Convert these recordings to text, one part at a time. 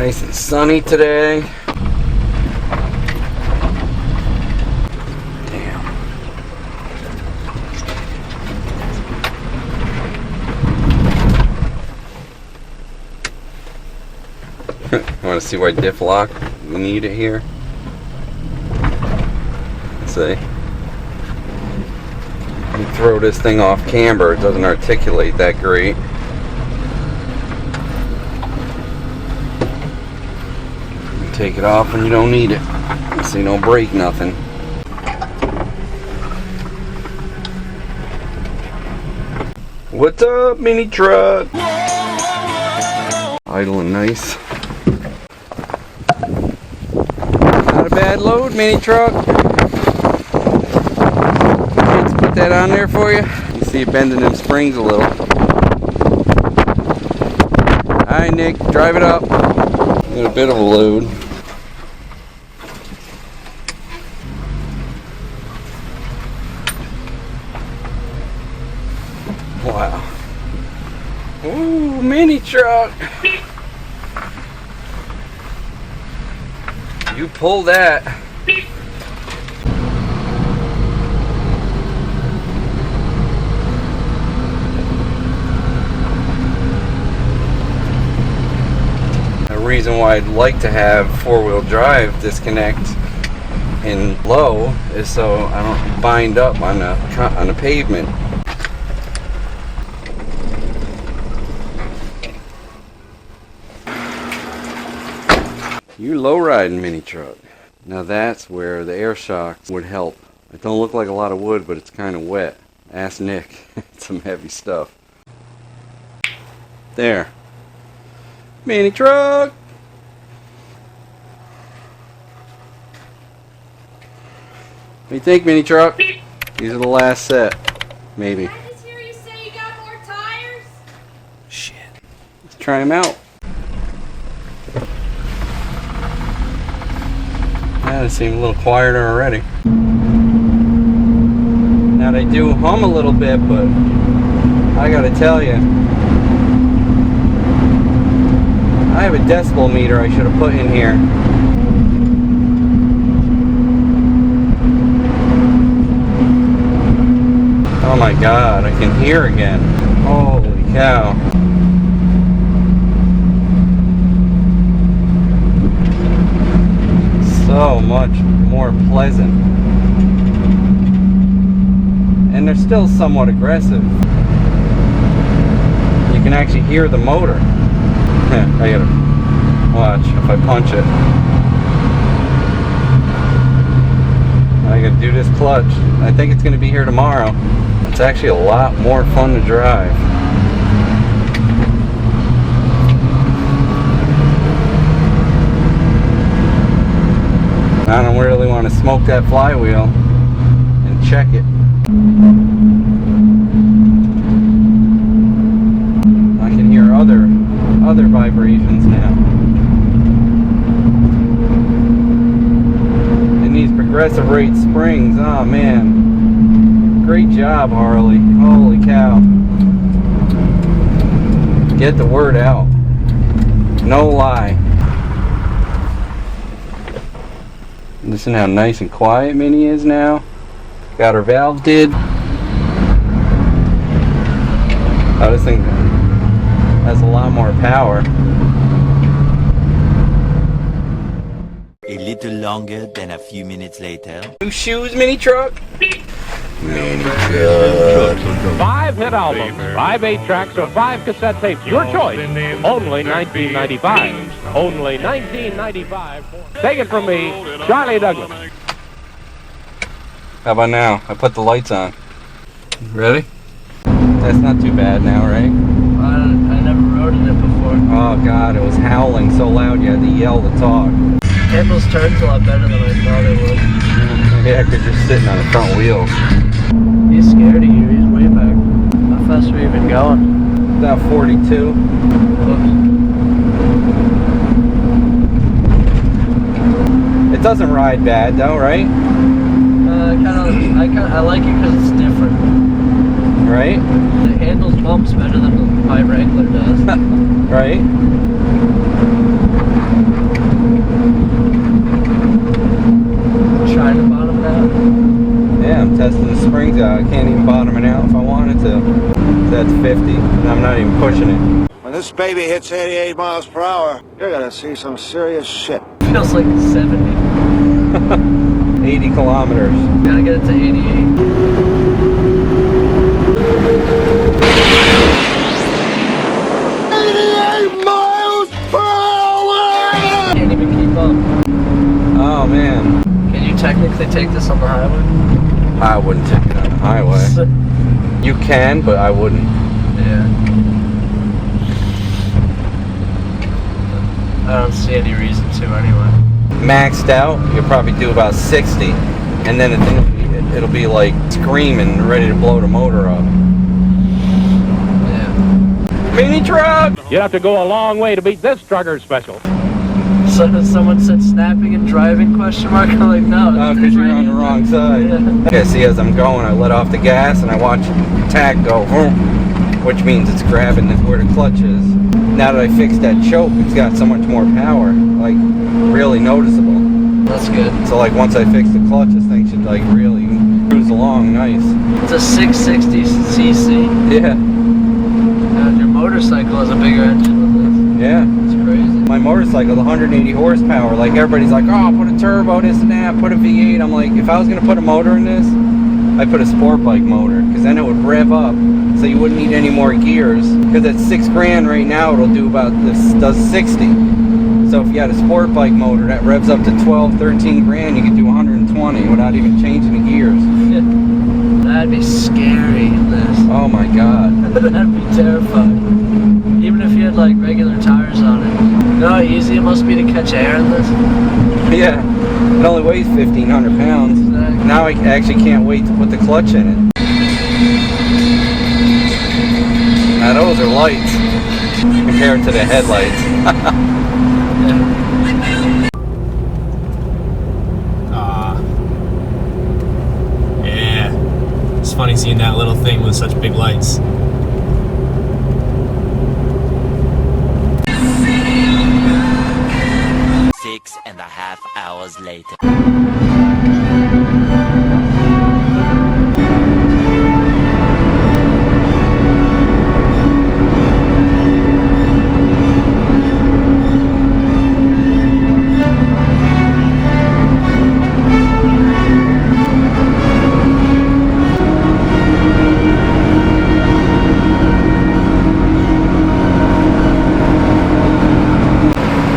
Nice and sunny today. Damn. Want to see why diff lock we need it here? Let's see. You throw this thing off camber, it doesn't articulate that great. You take it off when you don't need it, so you don't break nothing. What's up, Minitruck? Idle and nice. Not a bad load, Minitruck. Let's put that on there for you. You see it bending them springs a little. Alright, Nick, drive it up. Got a bit of a load. Wow. Ooh, Minitruck. You pull that. The reason why I'd like to have four-wheel drive disconnect in low is so I don't bind up on the pavement. You low riding Minitruck. Now that's where the air shocks would help. It don't look like a lot of wood, but it's kind of wet. Ask Nick. It's some heavy stuff. There. Minitruck. What do you think, Minitruck? These are the last set. Maybe. I just hear you say you got more tires? Shit. Let's try them out. They seem a little quieter already. Now they do hum a little bit, but I gotta tell you, I have a decibel meter I should have put in here. Oh my god, I can hear again. Holy cow. So much more pleasant, and they're still somewhat aggressive. You can actually hear the motor. I gotta watch if I punch it. I gotta do this clutch. I think it's gonna be here tomorrow. It's actually a lot more fun to drive. I don't really want to smoke that flywheel and check it. I can hear other vibrations now. And these progressive rate springs, oh man. Great job, Harley. Holy cow. Get the word out. No lie. Listen how nice and quiet Minnie is now. Got her valve did. Oh, this thing has a lot more power. A little longer than a few minutes later. New shoes, Minitruck. Minitruck. 5 hit albums, 5 8-tracks, or 5 cassette tapes. Your choice. Only $19.95. Only $19.95. Take it from me, Charlie Douglas. How about now? I put the lights on. Ready? That's not too bad now, right? I never rode in it before. Oh god, it was howling so loud you had to yell to talk. Handles turns a lot better than I thought it would. Yeah, because you're sitting on the front wheels. He's scared of you. He's way back. How fast are we even going? About 42. It doesn't ride bad though, right? I like it because it's different. Right? It handles bumps better than my Wrangler does. Right? Yeah, I'm testing the springs out. I can't even bottom it out if I wanted to. That's 50, and I'm not even pushing it. When this baby hits 88 miles per hour, you're gonna see some serious shit. Feels like 70. 80 kilometers. Gotta get it to 88. Can't even keep up. Oh man. Can you technically take this on the highway? I wouldn't take it on the highway. You can, but I wouldn't. Yeah. I don't see any reason to anyway. Maxed out, you'll probably do about 60, and then it'll be like screaming, ready to blow the motor up. Yeah. Minitruck! You have to go a long way to beat this trucker special. So someone said snapping and driving question mark. I'm like, no. Oh, because you're on the wrong side. Yeah. Okay, see, as I'm going, I let off the gas and I watch the tach go, vroom, which means it's grabbing where the clutch is. Now that I fixed that choke, it's got so much more power, like really noticeable. That's good. So like once I fix the clutch, this thing should like really cruise along nice. It's a 660cc. Yeah, And your motorcycle has a bigger engine than this. yeah. It's crazy. My motorcycle, 180 horsepower, like everybody's like, oh, put a turbo, this and that, put a V8. I'm like, if I was gonna put a motor in this, I'd put a sport bike motor, because then it would rev up, so you wouldn't need any more gears. Because at $6 grand right now, it'll do about this, does 60. So if you had a sport bike motor that revs up to 12, 13 grand, you could do 120 without even changing the gears. That'd be scary in this. Oh my god. That'd be terrifying. Even if you had like regular tires on it. You know how easy it must be to catch air in this? Yeah, it only weighs 1,500 pounds. Exactly. Now I actually can't wait to put the clutch in it. Now those are lights compared to the headlights. Yeah. It's funny seeing that little thing with such big lights. Six and a half hours later.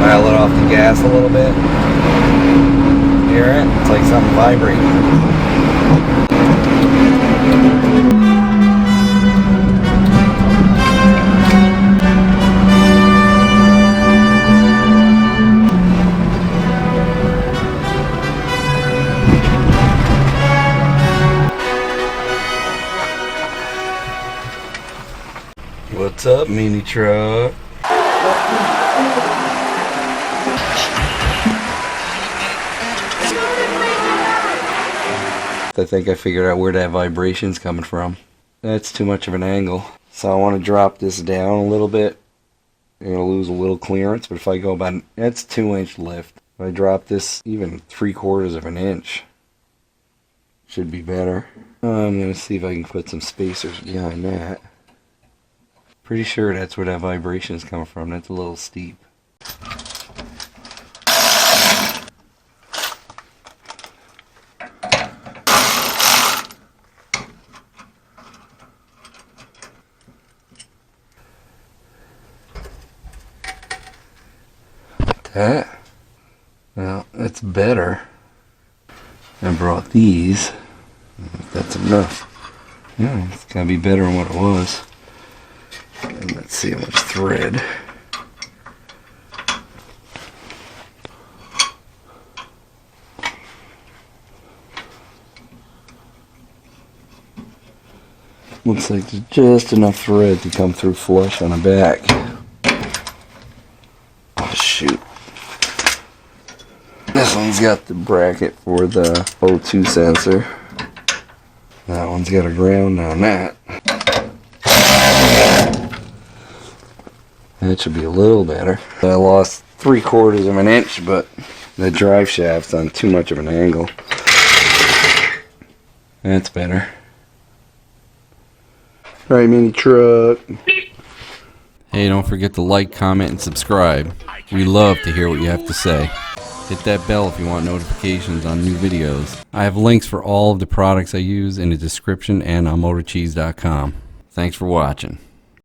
I let off the gas a little bit. Hear it? It's like something vibrating. What's up, Minitruck? I think I figured out where that vibration's coming from. That's too much of an angle. So I want to drop this down a little bit. I'm going to lose a little clearance, but if I go about, that's 2-inch lift. If I drop this even 3/4 of an inch, should be better. I'm going to see if I can put some spacers behind that. Pretty sure that's where that vibration's coming from. That's a little steep. That, well, that's better. I brought these. That's enough. Yeah, it's gotta be better than what it was. And let's see how much thread. Looks like there's just enough thread to come through flush on the back. Oh shoot. This one's got the bracket for the O2 sensor. That one's got a ground on that. That should be a little better. I lost 3/4 of an inch, but the drive shaft's on too much of an angle. That's better. Alright, Minitruck. Hey, don't forget to like, comment, and subscribe. We love to hear what you have to say. Hit that bell if you want notifications on new videos. I have links for all of the products I use in the description and on motorcheese.com. Thanks for watching.